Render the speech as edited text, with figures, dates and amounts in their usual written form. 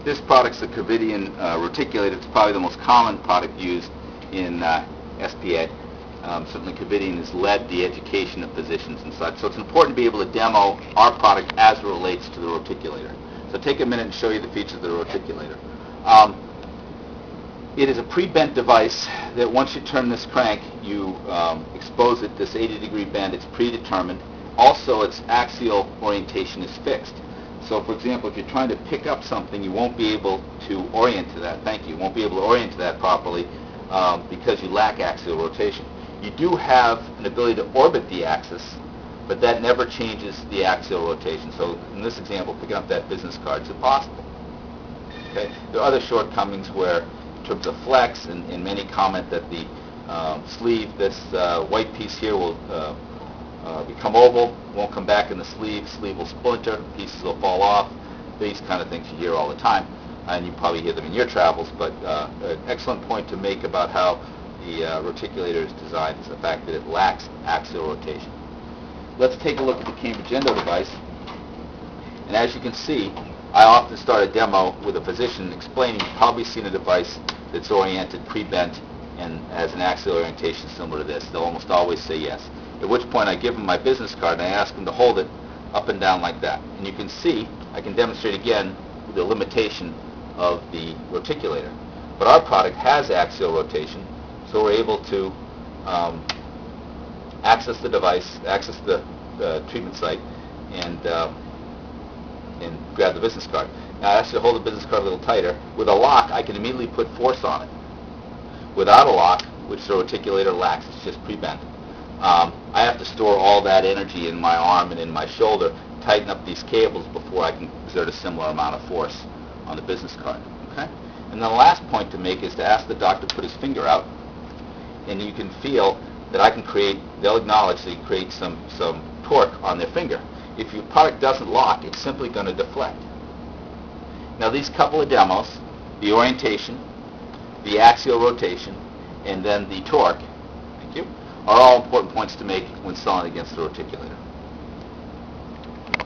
This product's the Covidian reticulator. It's probably the most common product used in SPA. Certainly Covidian has led the education of physicians and such, so it's important to be able to demo our product as it relates to the reticulator. So take a minute and show you the features of the reticulator. It is a pre-bent device that once you turn this crank, you expose it this 80-degree bend. It's predetermined. Also, its axial orientation is fixed. So, for example, if you're trying to pick up something, you won't be able to orient to that. Thank you. You won't be able to orient to that properly because you lack axial rotation. You do have an ability to orbit the axis, but that never changes the axial rotation. So, in this example, picking up that business card is impossible. Okay. There are other shortcomings where, in terms of flex, and many comment that the sleeve, this white piece here, will become oval, won't come back in the sleeve will splinter, pieces will fall off. These kind of things you hear all the time, and you probably hear them in your travels, but an excellent point to make about how the reticulator is designed is the fact that it lacks axial rotation. Let's take a look at the Cambridge Endo device, and as you can see, I often start a demo with a physician explaining, you've probably seen a device that's oriented, pre-bent, and has an axial orientation similar to this. They'll almost always say yes. At which point I give them my business card and I ask them to hold it up and down like that. And you can see, I can demonstrate again the limitation of the reticulator. But our product has axial rotation, so we're able to access the device, access the treatment site, and grab the business card. Now I ask you to hold the business card a little tighter. With a lock, I can immediately put force on it. Without a lock, which the reticulator lacks, it's just pre-bent. I have to store all that energy in my arm and in my shoulder, tighten up these cables before I can exert a similar amount of force on the business card. Okay? And then the last point to make is to ask the doctor to put his finger out, and you can feel that I can create, they'll acknowledge that you create some torque on their finger. If your product doesn't lock, it's simply going to deflect. Now these couple of demos, the orientation, the axial rotation, and then the torque, thank you, are all important points to make when selling against the reticulator.